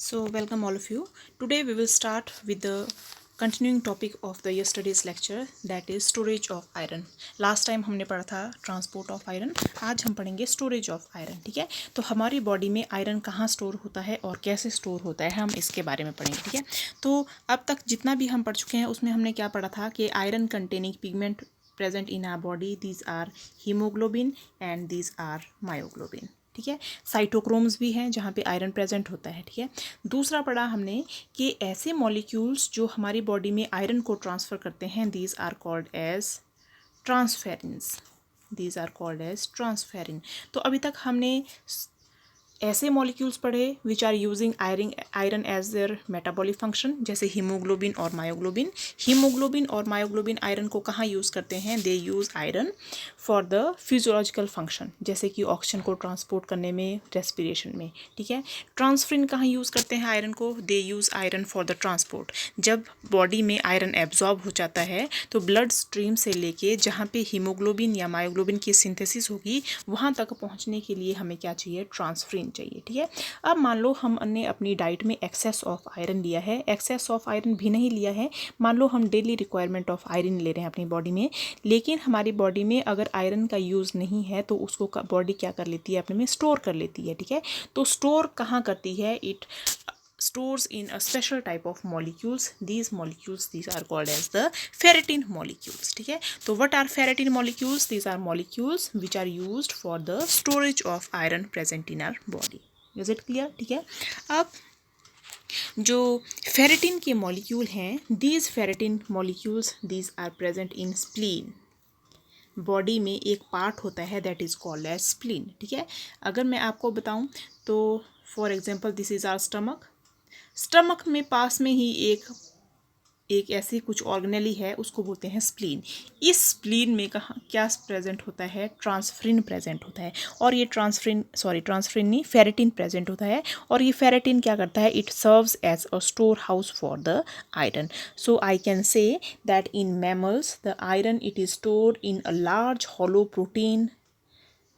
So welcome all of you. Today we will start with the continuing topic of the yesterday's lecture, that is storage of iron. Last time हमने पढ़ा था transport of iron, आज हम पढ़ेंगे storage of iron. ठीक है, तो हमारी बॉडी में आयरन कहाँ स्टोर होता है और कैसे स्टोर होता है हम इसके बारे में पढ़ेंगे. ठीक है, तो अब तक जितना भी हम पढ़ चुके हैं उसमें हमने क्या पढ़ा था कि iron containing pigment present in our body, these are haemoglobin and these are myoglobin. ठीक है, साइटोक्रोम्स भी हैं जहाँ पे आयरन प्रेजेंट होता है. ठीक है, दूसरा पढ़ा हमने कि ऐसे मॉलिक्यूल्स जो हमारी बॉडी में आयरन को ट्रांसफ़र करते हैं, these are called as transferrins. These are called as transferrin. तो अभी तक हमने ऐसे मॉलिक्यूल्स पढ़े which are using iron as their metabolic function, जैसे हीमोग्लोबिन और मायोग्लोबिन. हीमोग्लोबिन और मायोग्लोबिन आयरन को कहाँ यूज़ करते हैं? They use iron for the physiological function, जैसे कि ऑक्सीजन को ट्रांसपोर्ट करने में, रेस्पिरेशन में. ठीक है, ट्रांसफरिन कहाँ यूज़ करते हैं आयरन को? They use iron for the transport. जब बॉडी में आयरन एब्जॉर्ब हो जाता है तो ब्लड स्ट्रीम से लेके जहाँ पे हीमोग्लोबिन या मायोग्लोबिन की सिंथेसिस होगी वहाँ तक पहुँचने के लिए हमें क्या चाहिए? ट्रांसफरिन चाहिए. ठीक है, अब मान लो हमने अपनी डाइट में एक्सेस ऑफ आयरन लिया है, एक्सेस ऑफ आयरन भी नहीं लिया है, मान लो हम डेली रिक्वायरमेंट ऑफ आयरन ले रहे हैं अपनी बॉडी में, लेकिन हमारी बॉडी में अगर आयरन का यूज़ नहीं है तो उसको बॉडी क्या कर लेती है? अपने में स्टोर कर लेती है. ठीक है, तो स्टोर कहाँ करती है? It stores in a special type of molecules. These are called as the ferritin molecules. ठीक है, तो what are ferritin molecules? These are molecules which are used for the storage of iron present in our body. Is it clear? ठीक है, अब जो ferritin के molecule हैं, these ferritin molecules these are present in spleen. Body में एक part होता है that is called as spleen. ठीक है, अगर मैं आपको बताऊं तो for example this is our stomach. Stomach में पास में ही एक ऐसी कुछ ऑर्गेनेली है, उसको बोलते हैं स्प्लीन. इस स्प्लीन में कहाँ क्या प्रेजेंट होता है? ट्रांसफरिन प्रेजेंट होता है. और ये ट्रांसफरिन नहीं, फेरेटिन प्रेजेंट होता है. और ये फेरेटिन क्या करता है? It serves as a store house for the iron. So I can say that in mammals the iron it is stored in a large hollow protein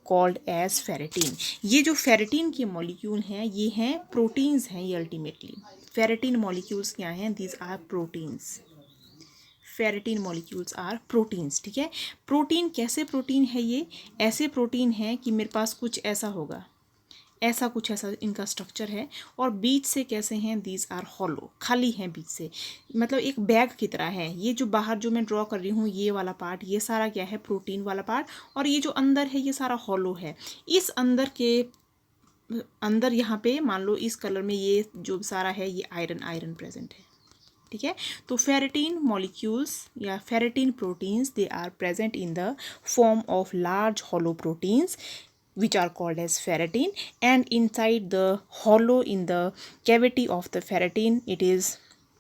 called as ferritin. ये जो ferritin के molecule हैं ये हैं proteins हैं. ये ultimately ferritin molecules क्या हैं? These are proteins. Ferritin molecules are proteins. ठीक है, प्रोटीन कैसे प्रोटीन है? ये ऐसे प्रोटीन है कि मेरे पास कुछ ऐसा होगा, ऐसा इनका स्ट्रक्चर है, और बीच से कैसे हैं? दीज आर हॉलो, खाली हैं बीच से, मतलब एक बैग की तरह है. ये जो बाहर जो मैं ड्रॉ कर रही हूँ ये वाला पार्ट, ये सारा क्या है? प्रोटीन वाला पार्ट. और ये जो अंदर है ये सारा हॉलो है. इस अंदर यहाँ पे मान लो इस कलर में ये जो सारा है ये आयरन प्रेजेंट है. ठीक है, तो फेरेटिन मॉलिक्यूल्स या ferritin proteins they are present in the form of large hollow proteins which are called as ferritin, and inside the hollow in the cavity of the ferritin it is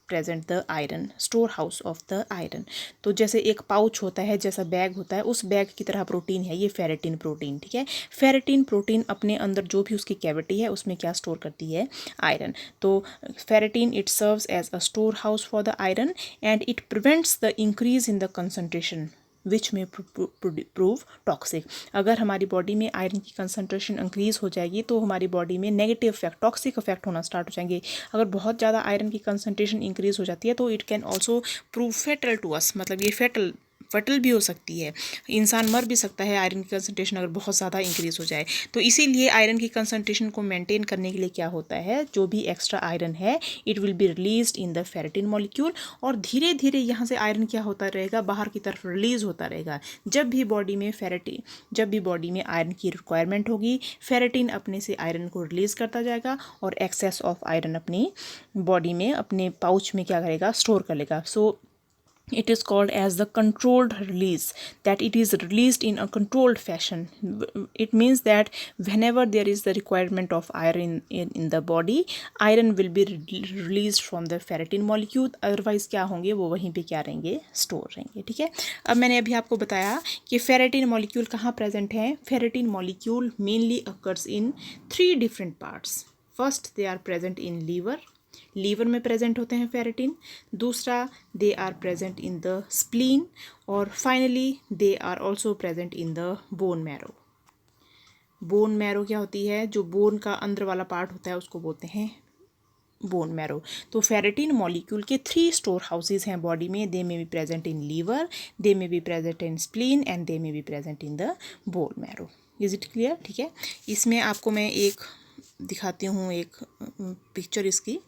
present the iron, storehouse of the iron. तो जैसे एक pouch होता है, जैसा bag होता है, उस bag की तरह प्रोटीन है ये फेरेटिन प्रोटीन. ठीक है, फेरेटिन प्रोटीन अपने अंदर जो भी उसकी कैविटी है उसमें क्या स्टोर करती है? आयरन. तो ferritin it serves as a store house for the iron and it prevents the increase in the concentration which may prove toxic. अगर हमारी बॉडी में आयरन की कंसनट्रेशन इंक्रीज हो जाएगी तो हमारी बॉडी में नेगेटिव इफेक्ट, टॉक्सिक इफेक्ट होना स्टार्ट हो जाएंगे. अगर बहुत ज़्यादा आयरन की कंसनट्रेशन इंक्रीज हो जाती है तो it can also prove fatal to us, मतलब ये फटल भी हो सकती है, इंसान मर भी सकता है आयरन की कंसनट्रेशन अगर बहुत ज़्यादा इंक्रीज हो जाए. तो इसीलिए आयरन की कंसनट्रेशन को मेंटेन करने के लिए क्या होता है? जो भी एक्स्ट्रा आयरन है it will be released in the ferritin molecule, और धीरे धीरे यहाँ से आयरन क्या होता रहेगा? बाहर की तरफ रिलीज होता रहेगा. जब भी बॉडी में आयरन की रिक्वायरमेंट होगी फेरेटिन अपने से आयरन को रिलीज करता जाएगा और एक्सेस ऑफ आयरन अपनी बॉडी में अपने पाउच में क्या करेगा? स्टोर कर लेगा. सो it is called as the controlled release, that it is released in a controlled fashion. It means that whenever there is the requirement of iron in the body, iron will be released from the ferritin molecule, otherwise क्या होंगे? वो वहीं पे क्या रहेंगे? Store रहेंगे. ठीक है, अब मैंने अभी आपको बताया कि फेरेटिन मॉलिक्यूल कहाँ प्रेजेंट है. Ferritin molecule mainly occurs in 3 different parts. First they are present in liver में प्रेजेंट होते हैं फेरेटिन. दूसरा they are present in the spleen, और finally they are also present in the bone marrow. Bone marrow क्या होती है? जो bone का अंदर वाला पार्ट होता है उसको बोलते हैं बोन मैरो। तो फेरेटिन मॉलिक्यूल के 3 स्टोर हाउसेज हैं बॉडी में। They may be present in liver, they may be present in spleen and they may be present in the bone marrow. Is it clear? ठीक है, इसमें आपको मैं एक दिखाती हूँ, एक पिक्चर इसकी।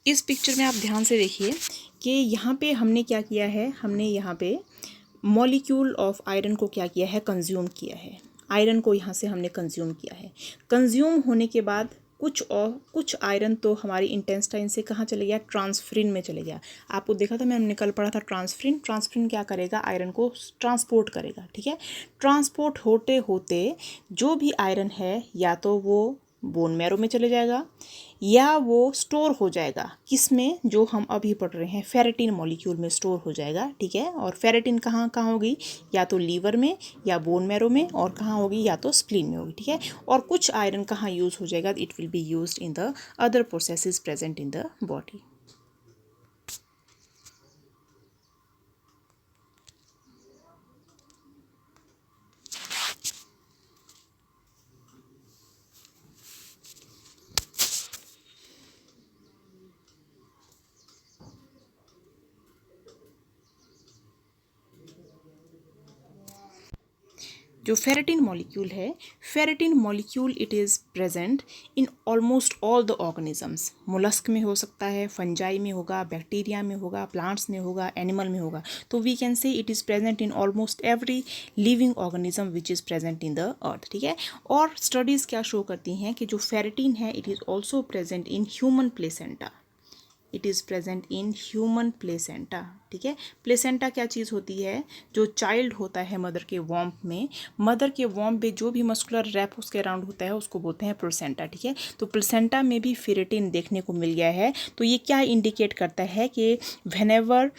इस पिक्चर में आप ध्यान से देखिए कि यहाँ पे हमने क्या किया है, हमने यहाँ पे मॉलिक्यूल ऑफ आयरन को क्या किया है, कंज्यूम किया है। आयरन को यहाँ से हमने कंज्यूम किया है। कंज्यूम होने के बाद कुछ आयरन तो हमारी इंटेस्टाइन से कहाँ चले गया, ट्रांसफरिन में चले गया। आपको देखा था, मैंने कल पढ़ा था ट्रांसफरिन। ट्रांसफरिन क्या करेगा, आयरन को ट्रांसपोर्ट करेगा। ठीक है, ट्रांसपोर्ट होते होते जो भी आयरन है या तो वो बोन मैरो में चले जाएगा या वो स्टोर हो जाएगा किस में, जो हम अभी पढ़ रहे हैं फेरेटिन मॉलिक्यूल में स्टोर हो जाएगा। ठीक है, और फेरेटिन कहाँ कहाँ होगी, या तो लीवर में या बोन मैरो में, और कहाँ होगी, या तो स्प्लीन में होगी। ठीक है, और कुछ आयरन कहाँ यूज हो जाएगा, it will be used in the other processes present in the body. जो फेरेटिन मॉलिक्यूल है, ferritin molecule it is present in almost all the organisms. Mollusc में हो सकता है, फंजाई में होगा, बैक्टीरिया में होगा, प्लांट्स में होगा, एनिमल में होगा। तो we can say it is present in almost every living organism which is present in the earth. ठीक है, और स्टडीज़ क्या शो करती हैं कि जो फेरेटिन है it is also present in human placenta. It is present in human placenta. ठीक है, प्लेसेंटा क्या चीज़ होती है, जो चाइल्ड होता है मदर के वॉम्प में, मदर के वॉम्प में जो भी मस्कुलर रैप उसके अराउंड होता है उसको बोलते हैं प्लेसेंटा। ठीक है, तो प्लेसेंटा में भी फेरेटिन देखने को मिल गया है। तो ये क्या इंडिकेट करता है कि whenever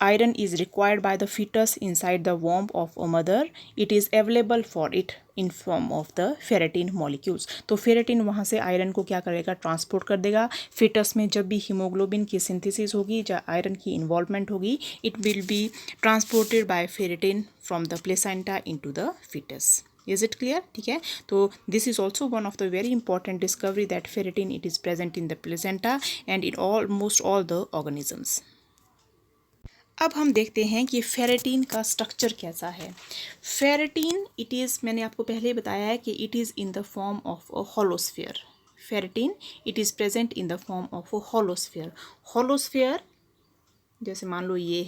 iron is required by the fetus inside the womb of a mother, it is available for it in form of the ferritin molecules। तो फेरेटिन वहाँ से आयरन को क्या करेगा, ट्रांसपोर्ट कर देगा। फिटस में जब भी हीमोग्लोबिन की सिंथेसिस होगी या आयरन की इन्वॉल्वमेंट होगी, it will be transported by ferritin from the placenta into the foetus. Is it clear? ठीक है, तो this is also one of the very important discovery that ferritin it is present in the placenta and in almost all the organisms. अब हम देखते हैं कि ferritin का structure कैसा है। फेरेटिन इट इज़, मैंने आपको पहले ही बताया है कि it is in the form of a hollow sphere. Ferritin it is present in the form of a hollow sphere. Hollow sphere जैसे मान लो ये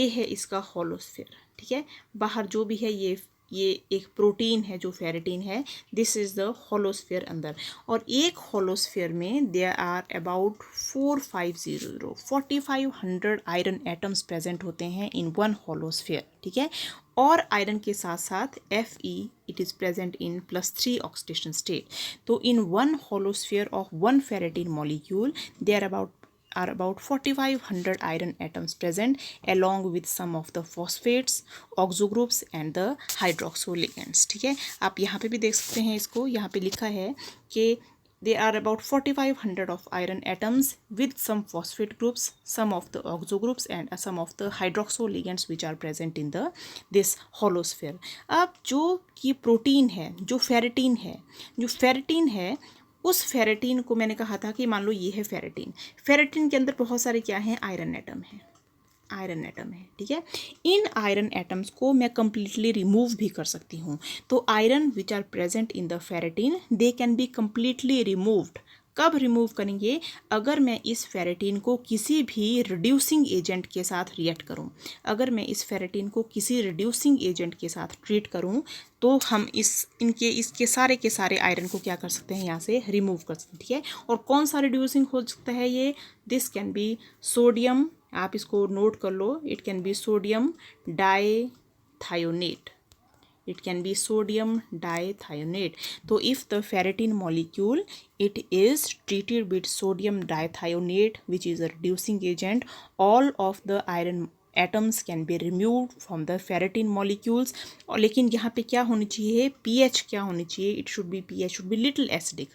है इसका होलोस्फीयर। ठीक है, बाहर जो भी है ये एक प्रोटीन है जो फेरेटिन है। दिस इज़ द होलोस्फीयर अंदर, और एक होलोस्फीयर में there are about 4500 iron atoms present होते हैं इन वन होलोस्फीयर। ठीक है, और आयरन के साथ साथ Fe it is present in +3 oxidation state. तो in one hollow sphere of one ferritin molecule there are about 4500 iron atoms present along with some of the phosphates, oxo groups and the hydroxyl ligands। ठीक है, आप यहाँ पे भी देख सकते हैं, इसको यहाँ पे लिखा है कि there are about 4500 of iron atoms with some phosphate groups, some of the oxo groups and some of the hydroxyl ligands which are present in the this holosphere। अब जो ये प्रोटीन है, जो फेरेटिन है उस फेरेटिन को मैंने कहा था कि मान लो ये है फेरेटिन। फेरेटिन के अंदर बहुत सारे क्या हैं, आयरन एटम है। ठीक है, इन आयरन एटम्स को मैं कंप्लीटली रिमूव भी कर सकती हूँ। तो iron which are present in the ferritin they can be completely removed. कब रिमूव करेंगे, अगर मैं इस फेरेटिन को किसी भी रिड्यूसिंग एजेंट के साथ रिएक्ट करूं। अगर मैं इस फेरेटिन को किसी रिड्यूसिंग एजेंट के साथ ट्रीट करूं तो हम इसके सारे के सारे आयरन को क्या कर सकते हैं, यहाँ से रिमूव कर सकते हैं। ठीक है, और कौन सा रिड्यूसिंग हो सकता है ये, दिस कैन बी सोडियम, आप इसको नोट कर लो, it can be sodium dithionite. It can be sodium dithionate। तो if the ferritin molecule it is treated with sodium dithionate which is a reducing agent, all of the iron atoms can be removed from the ferritin molecules। और लेकिन यहाँ पे क्या होनी चाहिए, pH क्या होनी चाहिए, pH should be little acidic,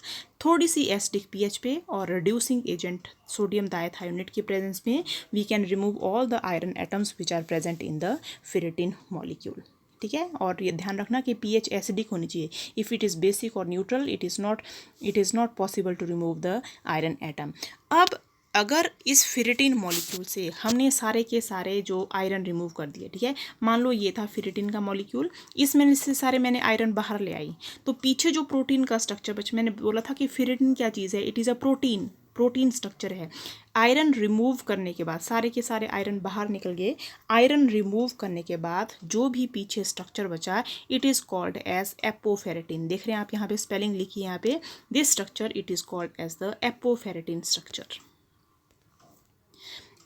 थोड़ी सी एसिडिक pH पे, और reducing agent sodium dithionate की presence में we can remove all the iron atoms which are present in the ferritin molecule। ठीक है। और ये ध्यान रखना कि pH एसिडिक होनी चाहिए। इफ़ इट इज़ बेसिक और neutral it is not possible to remove the iron atom. अब अगर इस फेरिटिन मॉलिक्यूल से हमने सारे के सारे जो आयरन रिमूव कर दिए, ठीक है, मान लो ये था फेरिटिन का मॉलिक्यूल, इसमें से सारे मैंने आयरन बाहर ले आई, तो पीछे जो प्रोटीन का स्ट्रक्चर बचा, मैंने बोला था कि फेरिटिन क्या चीज़ है, it is a protein structure है। आयरन रिमूव करने के बाद सारे के सारे आयरन बाहर निकल गए। आयरन रिमूव करने के बाद जो भी पीछे स्ट्रक्चर बचा it is called as apoferritin. देख रहे हैं आप यहाँ पे स्पेलिंग लिखी है यहाँ पे, this structure it is called as the apoferritin structure.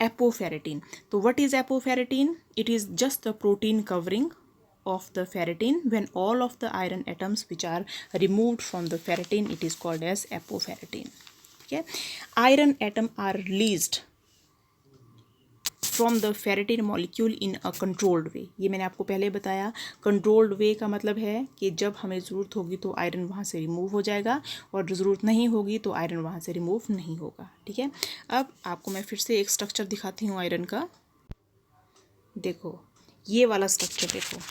Apoferritin. So what is apoferritin? It is just the protein covering of the ferritin. When all of the iron atoms which are removed from the ferritin, it is called as apoferritin. Okay, iron atom are released from the ferritin molecule in a controlled way. ये मैंने आपको पहले बताया, controlled way का मतलब है कि जब हमें ज़रूरत होगी तो आयरन वहाँ से रिमूव हो जाएगा और ज़रूरत नहीं होगी तो आयरन वहाँ से रिमूव नहीं होगा, ठीक है। अब आपको मैं फिर से एक स्ट्रक्चर दिखाती हूँ आयरन का। देखो ये वाला स्ट्रक्चर, देखो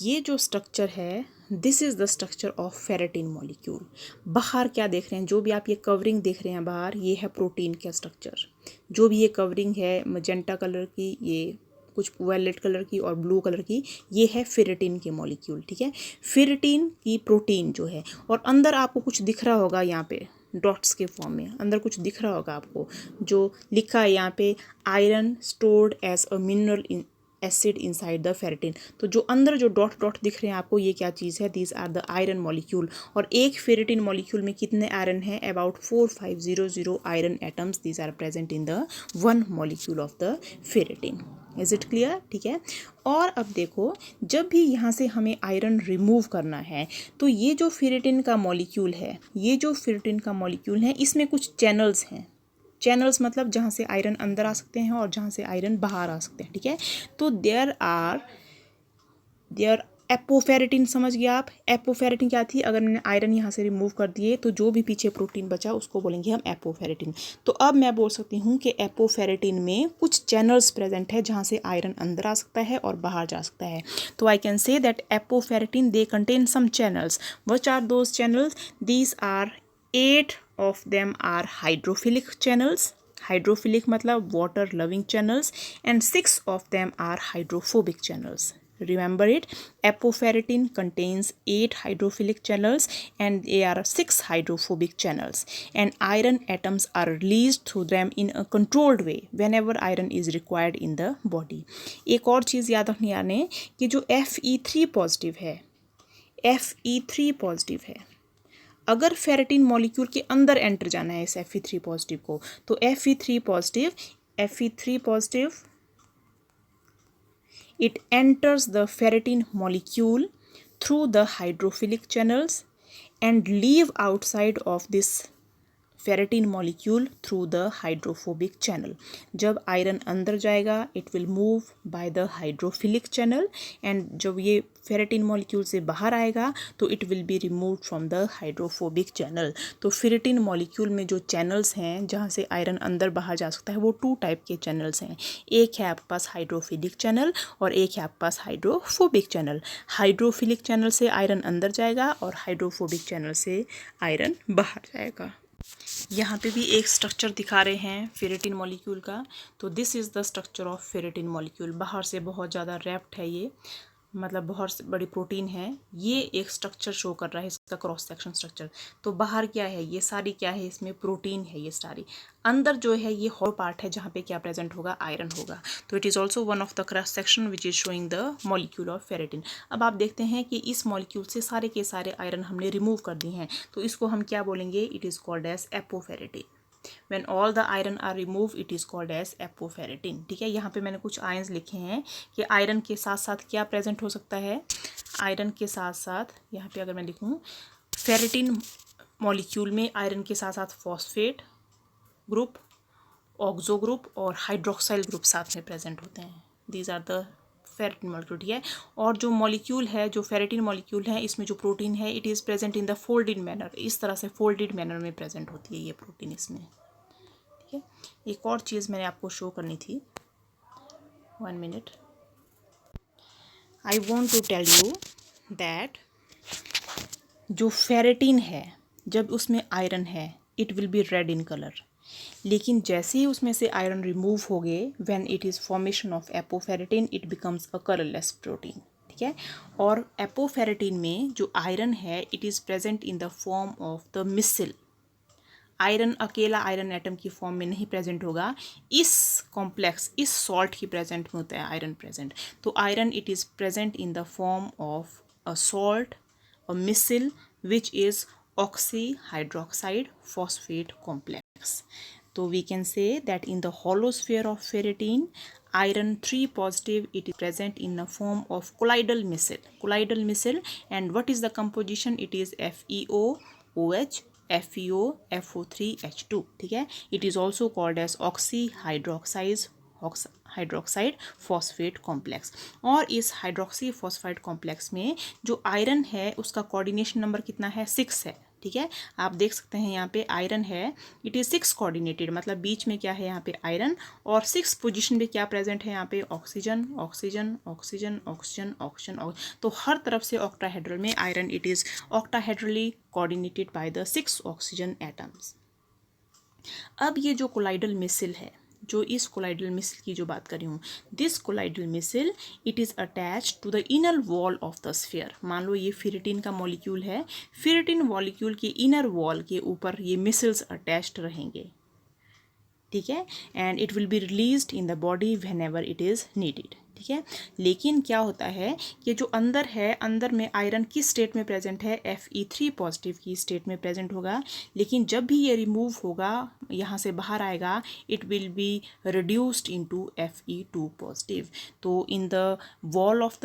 ये जो स्ट्रक्चर है this is the structure of ferritin molecule. बाहर क्या देख रहे हैं, जो भी आप ये कवरिंग देख रहे हैं बाहर, ये है प्रोटीन का स्ट्रक्चर। जो भी ये कवरिंग है मजेंटा कलर की, ये कुछ वायलेट कलर की और ब्लू कलर की, ये है फेरेटिन के मॉलिक्यूल, ठीक है। फेरेटिन की प्रोटीन जो है, और अंदर आपको कुछ दिख रहा होगा यहाँ पे डॉट्स के फॉर्म में, अंदर कुछ दिख रहा होगा आपको जो लिखा है यहाँ पे, iron stored as a mineral in acid inside the ferritin. तो जो अंदर जो डॉट डॉट दिख रहे हैं आपको, ये क्या चीज़ है, these are the iron molecule. और एक फेरेटिन मॉलिक्यूल में कितने आयरन हैं, about 4500 iron atoms, these are present in the one molecule of the ferritin. Is it clear, ठीक है। और अब देखो जब भी यहाँ से हमें आयरन रिमूव करना है तो ये जो फेरेटिन का मॉलिक्यूल है, ये जो फेरेटिन का मॉलिक्यूल है, इसमें कुछ चैनल्स हैं। चैनल्स मतलब जहाँ से आयरन अंदर आ सकते हैं और जहाँ से आयरन बाहर आ सकते हैं, ठीक है। तो देयर एपोफेरेटिन, समझ गया आप। एपोफेरेटिन क्या थी, अगर मैंने आयरन यहाँ से रिमूव कर दिए तो जो भी पीछे प्रोटीन बचा उसको बोलेंगे हम एपोफेरेटिन। तो अब मैं बोल सकती हूँ कि एपोफेरेटिन में कुछ चैनल्स प्रेजेंट है जहाँ से आयरन अंदर आ सकता है और बाहर जा सकता है। तो I can say that apoferritin they contain some channels. Which are those channels? These are 8 of them are hydrophilic channels. Hydrophilic मतलब water loving channels, and 6 of them are hydrophobic channels. Remember it, apoferritin contains 8 hydrophilic channels and there are 6 hydrophobic channels, and iron atoms are released through them in a controlled way whenever iron is required in the body. एक और चीज़ याद रखनी आने कि जो Fe3 positive है, Fe3 positive है, अगर फेरेटिन मॉलिक्यूल के अंदर एंटर जाना है इस Fe3 पॉजिटिव को, तो Fe3 positive it enters the ferritin molecule through the hydrophilic channels and leave outside of this ferritin molecule through the hydrophobic channel. जब आयरन अंदर जाएगा it will move by the hydrophilic channel, and जब ये ferritin molecule से बाहर आएगा तो it will be remove from the hydrophobic channel. तो फेरेटिन मॉलिक्यूल में जो चैनल्स हैं जहाँ से आयरन अंदर बाहर जा सकता है वो 2 टाइप के चैनल्स हैं। एक है आपके पास हाइड्रोफिलिक चैनल और एक है आपके पास हाइड्रोफोबिक चैनल। हाइड्रोफिलिक चैनल से आयरन अंदर जाएगा और हाइड्रोफोबिक चैनल से आयरन बाहर जाएगा। यहाँ पे भी एक स्ट्रक्चर दिखा रहे हैं फेरेटिन मॉलिक्यूल का। तो this is the structure of ferritin molecule. बाहर से बहुत ज़्यादा रैप्ड है ये, मतलब बहुत बड़ी प्रोटीन है। ये एक स्ट्रक्चर शो कर रहा है, इसका क्रॉस सेक्शन स्ट्रक्चर। तो बाहर क्या है, ये सारी क्या है, इसमें प्रोटीन है ये सारी। अंदर जो है ये हॉल पार्ट है जहाँ पे क्या प्रेजेंट होगा, आयरन होगा। तो it is also one of the cross section which is showing the molecule of ferritin. अब आप देखते हैं कि इस मॉलिक्यूल से सारे के सारे आयरन हमने रिमूव कर दिए हैं, तो इसको हम क्या बोलेंगे, it is called as apoferritin. When all the iron are removed, it is called as एपोफेरेटिन। ठीक है, यहाँ पे मैंने कुछ आयन्स लिखे हैं कि आयरन के साथ साथ क्या प्रेजेंट हो सकता है। आयरन के साथ साथ यहाँ पे अगर मैं लिखूँ फेरेटिन मॉलिक्यूल में आयरन के साथ साथ फॉस्फेट ग्रुप, ऑक्सो ग्रुप और हाइड्रोक्साइल ग्रुप साथ में प्रेजेंट होते हैं। These are the ferritin molecule, ठीक है। और जो मॉलिक्यूल है, जो फेरेटिन मॉलिक्यूल है, इसमें जो प्रोटीन है it is present in the folded manner. इस तरह से फोल्डेड मैनर में प्रेजेंट होती है ये प्रोटीन इसमें, ठीक है। एक और चीज़ मैंने आपको शो करनी थी, 1 मिनट। I want to tell you that जो फेरेटिन है जब उसमें आयरन है it will be red in colour, लेकिन जैसे ही उसमें से आयरन रिमूव हो गए when it is formation of apoferritin it becomes a colourless protein, ठीक है। और एपोफेरेटिन में जो आयरन है it is present in the form of the micelle. Iron अकेला आयरन एटम की फॉर्म में नहीं प्रेजेंट होगा, इस कॉम्प्लेक्स इस सॉल्ट की प्रेजेंट में होता है आयरन प्रेजेंट। तो iron it is present in the form of a salt, a missile which is oxyhydroxide phosphate complex. So we can say that in the hollow sphere of ferritin, iron 3 positive it is present in the form of colloidal missile. Colloidal missile, and what is the composition? It is FeOOH FeO FO3H2, ठीक है। It is also called as hydroxide phosphate complex. और इस hydroxy phosphate complex में जो iron है उसका coordination number कितना है? 6 है, ठीक है। आप देख सकते हैं यहाँ पे आयरन है, इट इज़ 6 कोऑर्डिनेटेड, मतलब बीच में क्या है यहाँ पे आयरन, और 6 पोजीशन पे क्या प्रेजेंट है यहाँ पे? Oxygen oxygen oxygen oxygen oxygen. तो हर तरफ से ऑक्टाहेड्रल में iron it is octahedrally coordinated by the 6 oxygen atoms. अब ये जो कोलाइडल मिसिल है, जो इस कोलाइडल मिसिल की जो बात कर रही हूँ, this colloidal micelle it is attach to the inner wall of the sphere. मान लो ये फेरेटिन का मॉलिक्यूल है, फेरेटिन मॉलिक्यूल के इनर वॉल के ऊपर ये मिसिल्स अटैच्ड रहेंगे, ठीक है। And it will be released in the body whenever it is needed, ठीक है। लेकिन क्या होता है कि जो अंदर है, अंदर में आयरन किस स्टेट में प्रेजेंट है? Fe3 पॉजिटिव की स्टेट में प्रेजेंट होगा, लेकिन जब भी ये रिमूव होगा, यहाँ से बाहर आएगा, it will be reduced into Fe2 positive. तो in the wall of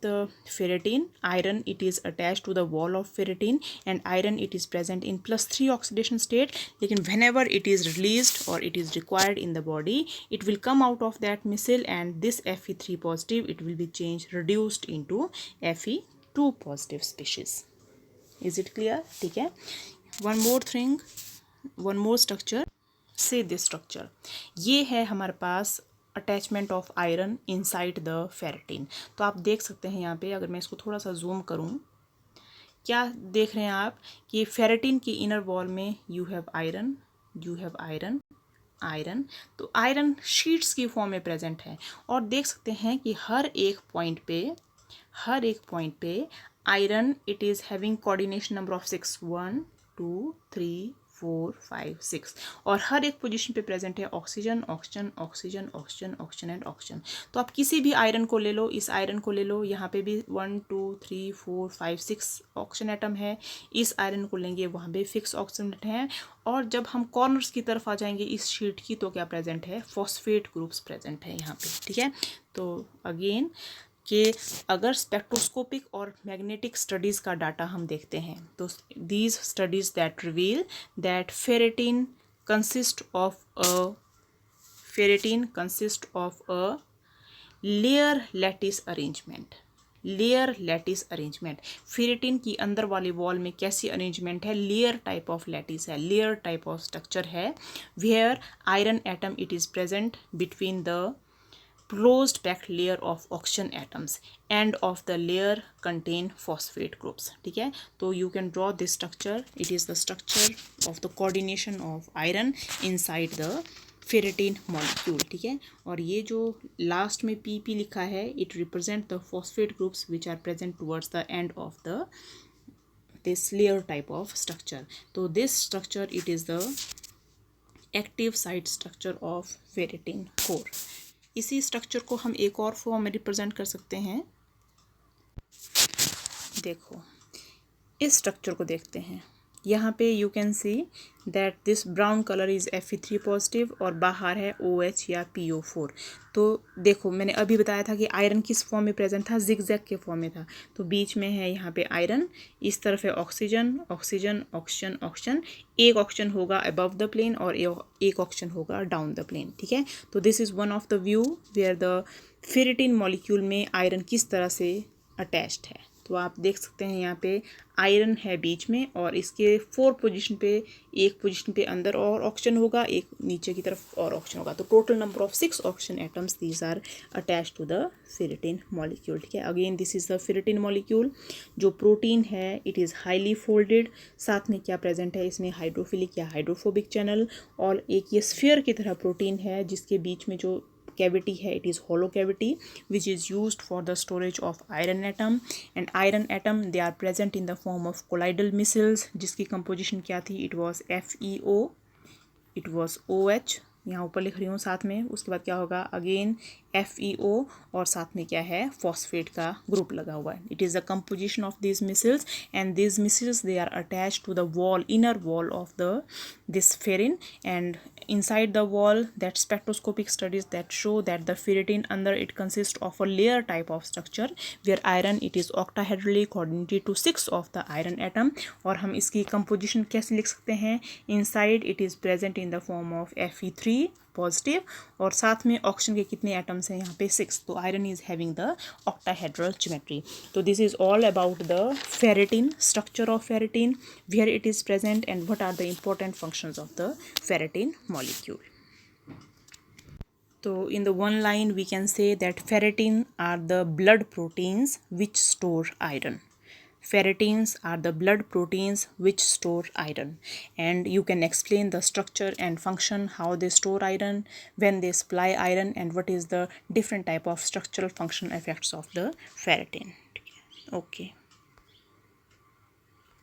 the ferritin iron it is attach to the wall of ferritin and iron it is present in +3 oxidation state, लेकिन whenever it is released और it is required in the body it will come out of that micelle and this Fe3 positive it will be changed reduced into Fe2 positive species. Is it clear? ठीक है। one more structure, say this structure, ये है हमारे पास attachment of iron inside the ferritin. तो आप देख सकते हैं यहाँ पे, अगर मैं इसको थोड़ा सा जूम करूँ, क्या देख रहे हैं आप कि फेरेटिन की इनर वॉल में यू हैव आयरन आयरन, तो आयरन शीट्स की फॉर्म में प्रेजेंट है, और देख सकते हैं कि हर एक पॉइंट पे iron it is having coordination number of 6 1 2 3 4 5 6, और हर एक पोजीशन पे प्रेजेंट है oxygen oxygen oxygen oxygen oxygen and oxygen. तो आप किसी भी आयरन को ले लो, इस आयरन को ले लो, यहाँ पे भी 1 2 3 4 5 6 ऑक्सीजन एटम है, इस आयरन को लेंगे वहाँ पे फिक्स ऑक्सीजन एटम है, और जब हम कॉर्नर्स की तरफ आ जाएंगे इस शीट की तो क्या प्रेजेंट है? फॉस्फेट ग्रुप्स प्रेजेंट है यहाँ पे, ठीक है। तो अगेन कि अगर स्पेक्ट्रोस्कोपिक और मैग्नेटिक स्टडीज़ का डाटा हम देखते हैं तो these studies that reveal that ferritin consist of a layer lattice arrangement. Ferritin की अंदर वाले वॉल में कैसी अरेंजमेंट है? लेयर टाइप ऑफ लैटिस है, लेयर टाइप ऑफ स्ट्रक्चर है, where iron atom it is present between the closed packed layer of oxygen atoms, end of the layer contain phosphate groups, ठीक है। तो you can draw this structure, it is the structure of the coordination of iron inside the ferritin molecule, ठीक है। और ये जो last में PP लिखा है it represent the phosphate groups which are present towards the end of the this layer type of structure. तो this structure it is the active site structure of ferritin core. इसी structure को हम एक और form में represent कर सकते हैं। देखो इस स्ट्रक्चर को देखते हैं, यहाँ पे you can see that this brown colour is Fe3 positive और बाहर है OH या PO4। तो देखो मैंने अभी बताया था कि आयरन किस फॉर्म में प्रेजेंट था? जिगजैग के फॉर्म में था। तो बीच में है यहाँ पे आयरन, इस तरफ है ऑक्सीजन ऑक्सीजन ऑक्सीजन ऑक्सीजन, एक ऑक्सीजन होगा अबव द प्लेन और एक ऑक्सीजन होगा डाउन द प्लेन, ठीक है। तो this is one of the view where the ferritin molecule में आयरन किस तरह से अटैच्ड है। तो आप देख सकते हैं यहाँ पे आयरन है बीच में और इसके 4 पोजीशन पे, एक पोजीशन पे अंदर और ऑक्सीजन होगा, एक नीचे की तरफ और ऑक्सीजन होगा। तो total number of 6 oxygen atoms these are attach to the ferritin molecule. ठीक है, again this is the ferritin molecule. जो प्रोटीन है इट इज़ हाईली फोल्डेड, साथ में क्या प्रेजेंट है इसमें, हाइड्रोफिलिक या हाइड्रोफोबिक चैनल, और एक ये स्फीयर की तरह प्रोटीन है जिसके बीच में जो cavity है it is hollow cavity which is used for the storage of iron atom, and iron atom they are present in the form of colloidal micelles जिसकी composition क्या थी, it was FeO, it was OH, यहाँ ऊपर लिख रही हूँ साथ में, उसके बाद क्या होगा अगेन FeO और साथ में क्या है फॉस्फेट का ग्रुप लगा हुआ है। It is the composition of this micelles and this micelles they are attach to the wall, inner wall of the this ferrin, and inside the wall that spectroscopic studies that show that the ferritin under it consists of a layer type of structure where iron it is octahedrally coordinated to 6 of the iron atom। और हम इसकी composition कैसे लिख सकते हैं, inside it is present in the form of Fe3 positive और साथ में ऑक्सीजन के कितने एटम्स हैं यहाँ पे 6, तो iron is having the octahedral geometry. तो this is all about the ferritin, structure of ferritin, where it is present and what are the important functions of the ferritin molecule. तो in the one line we can say that ferritin are the blood proteins which store iron. Ferritins are the blood proteins which store iron, and you can explain the structure and function, how they store iron, when they supply iron, and what is the different type of structural function effects of the ferritin. Okay.